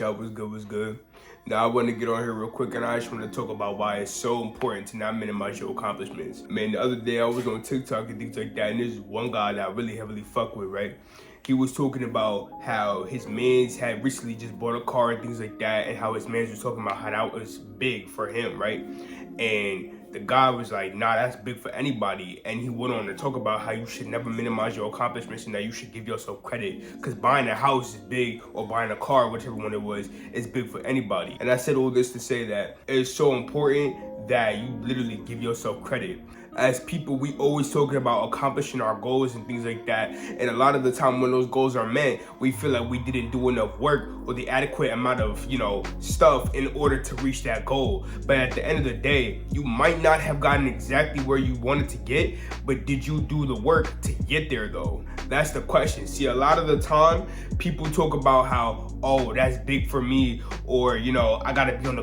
Cashapp, what's good, what's good? Now I want to get on here real quick and I just want to talk about why it's so important to not minimize your accomplishments. Man, the other day I was on TikTok and things like that, and there's one guy that I really heavily fuck with, right? He was talking about how his mans had recently just bought a car and things like that, and how his mans was talking about how that was big for him, right? And the guy was like, nah, that's big for anybody. And he went on to talk about how you should never minimize your accomplishments and that you should give yourself credit, because buying a house is big, or buying a car, whichever one it was, is big for anybody. And I said all this to say that it's so important that you literally give yourself credit. As people, we always talking about accomplishing our goals and things like that, and a lot of the time when those goals are met, we feel like we didn't do enough work or the adequate amount of stuff in order to reach that goal. But at the end of the day, you might not have gotten exactly where you wanted to get, but did you do the work to get there though? That's the question. See, a lot of the time people talk about how, oh, that's big for me, or I gotta be on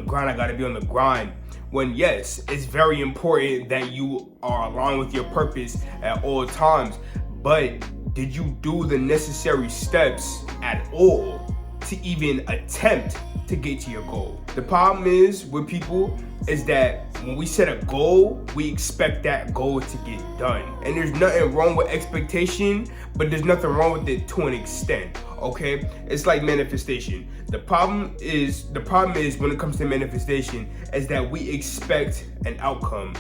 the grind, when yes, it's very important that you are aligned with your purpose at all times, but did you do the necessary steps at all to even attempt to get to your goal? The problem is with people is that when we set a goal, we expect that goal to get done. And there's nothing wrong with expectation, but there's nothing wrong with it to an extent, okay? It's like manifestation. The problem is when it comes to manifestation is that we expect an outcome.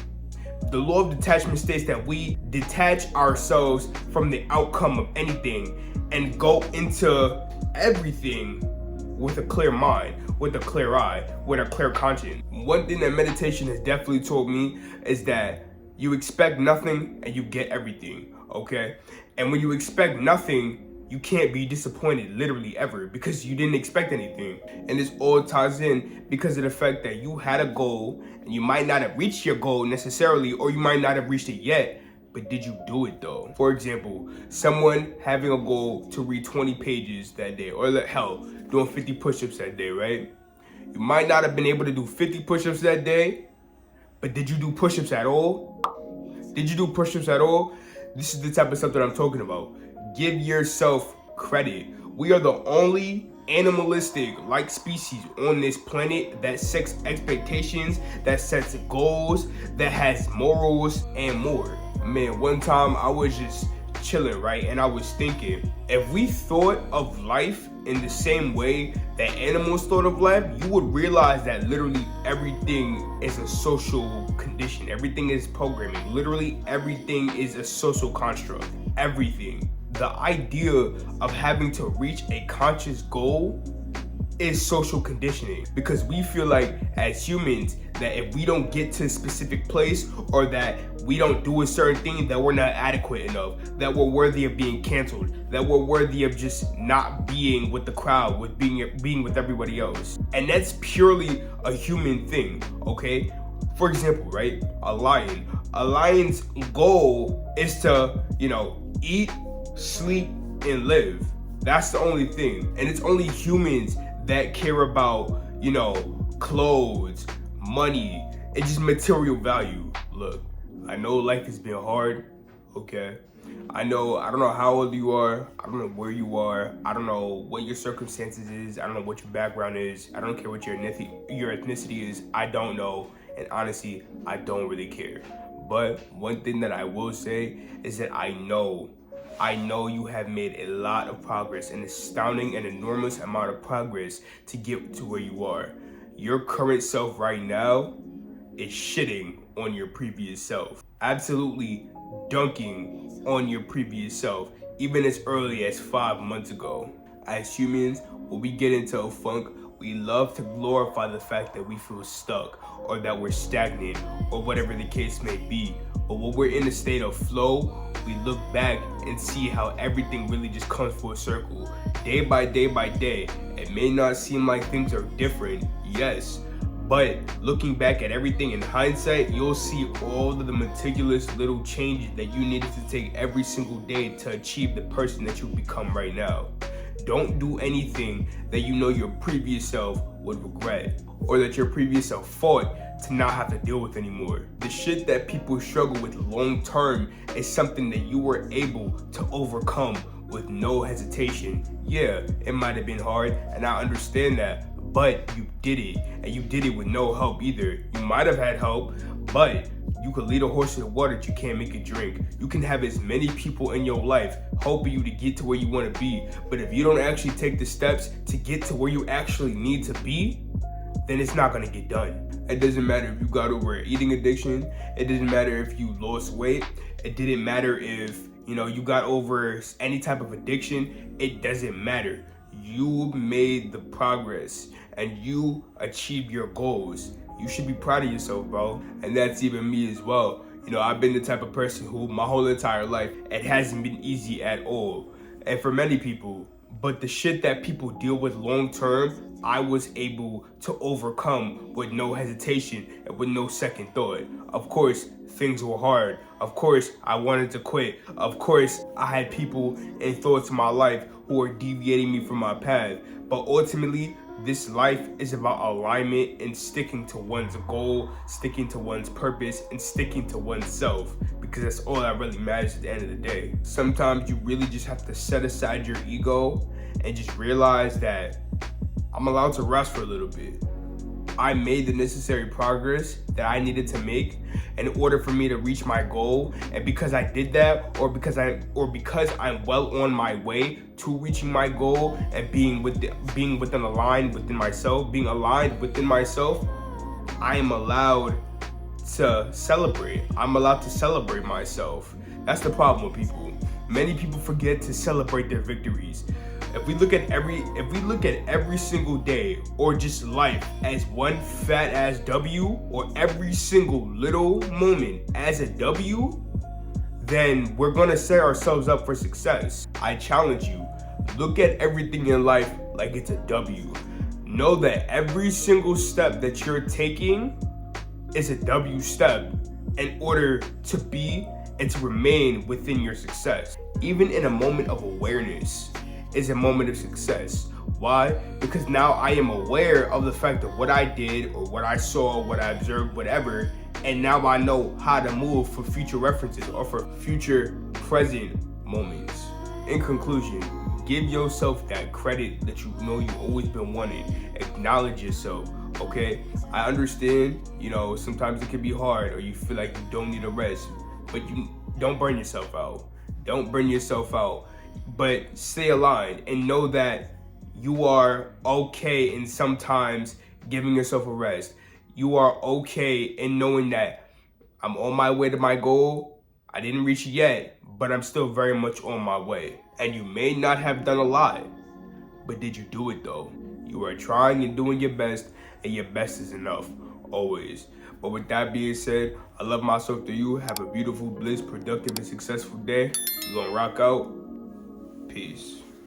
The law of detachment states that we detach ourselves from the outcome of anything and go into everything with a clear mind, with a clear eye, with a clear conscience. One thing that meditation has definitely taught me is that you expect nothing and you get everything, okay? And when you expect nothing, you can't be disappointed literally ever, because you didn't expect anything. And this all ties in because of the fact that you had a goal and you might not have reached your goal necessarily, or you might not have reached it yet, but did you do it though? For example, someone having a goal to read 20 pages that day, or hell, doing 50 push-ups that day, right? You might not have been able to do 50 push-ups that day, but did you do push-ups at all? Did you do push-ups at all? This is the type of stuff that I'm talking about. Give yourself credit. We are the only animalistic like species on this planet that sets expectations, that sets goals, that has morals and more. Man, one time I was just chilling, right? And I was thinking, if we thought of life in the same way that animals thought of life, you would realize that literally everything is a social condition. Everything is programming. Literally everything is a social construct. Everything. The idea of having to reach a conscious goal is social conditioning, because we feel like as humans that if we don't get to a specific place, or that we don't do a certain thing, that we're not adequate enough, that we're worthy of being canceled, that we're worthy of just not being with the crowd, with being with everybody else. And that's purely a human thing, okay? For example, right? A lion's goal is to, eat, sleep, and live. That's the only thing. And it's only humans that care about, clothes, money, and just material value. Look, I know life has been hard, okay? I don't know how old you are. I don't know where you are. I don't know what your circumstances is. I don't know what your background is. I don't care what your ethnicity is. I don't know. And honestly, I don't really care. But one thing that I will say is that I know you have made a lot of progress, an astounding and enormous amount of progress to get to where you are. Your current self right now is shitting on your previous self. Absolutely dunking on your previous self, even as early as 5 months ago. As humans, when we get into a funk, we love to glorify the fact that we feel stuck, or that we're stagnant, or whatever the case may be. But when we're in a state of flow, we look back and see how everything really just comes full circle. Day by day by day. It may not seem like things are different, yes, but looking back at everything in hindsight, you'll see all of the meticulous little changes that you needed to take every single day to achieve the person that you've become right now. Don't do anything that your previous self would regret, or that your previous self fought to not have to deal with anymore. The shit that people struggle with long term is something that you were able to overcome with no hesitation. Yeah, it might have been hard, and I understand that, but you did it, and you did it with no help either. You might have had help, but you could lead a horse to the water that you can't make it drink. You can have as many people in your life helping you to get to where you want to be, but if you don't actually take the steps to get to where you actually need to be, then it's not gonna get done. It doesn't matter if you got over an eating addiction. It doesn't matter if you lost weight. It didn't matter if, you got over any type of addiction. It doesn't matter. You made the progress and you achieved your goals. You should be proud of yourself, bro. And that's even me as well. I've been the type of person who my whole entire life, it hasn't been easy at all. And for many people, but the shit that people deal with long term, I was able to overcome with no hesitation and with no second thought. Of course, things were hard. Of course, I wanted to quit. Of course, I had people and thoughts in my life who were deviating me from my path. But ultimately, this life is about alignment and sticking to one's goal, sticking to one's purpose, and sticking to oneself, because that's all that really matters at the end of the day. Sometimes you really just have to set aside your ego and just realize that I'm allowed to rest for a little bit. I made the necessary progress that I needed to make in order for me to reach my goal, and because I did that, or because I'm well on my way to reaching my goal and being aligned within myself, I am allowed to celebrate. I'm allowed to celebrate myself. That's the problem with people. Many people forget to celebrate their victories. If we look at every single day, or just life, as one fat ass W, or every single little moment as a W, then we're gonna set ourselves up for success. I challenge you, look at everything in life like it's a W. Know that every single step that you're taking is a W step in order to be and to remain within your success. Even in a moment of awareness is a moment of success. Why? Because now I am aware of the fact of what I did, or what I saw, what I observed, whatever, and now I know how to move for future references or for future present moments. In conclusion, give yourself that credit that you know you've always been wanting. Acknowledge yourself, okay? I understand, sometimes it can be hard, or you feel like you don't need a rest, but you don't burn yourself out. Don't burn yourself out. But stay aligned and know that you are okay in sometimes giving yourself a rest. You are okay in knowing that I'm on my way to my goal. I didn't reach it yet, but I'm still very much on my way. And you may not have done a lot, but did you do it though? You are trying and doing your best, and your best is enough, always. But with that being said, I love myself to you. Have a beautiful, blessed, productive, and successful day. We're gonna rock out. Peace.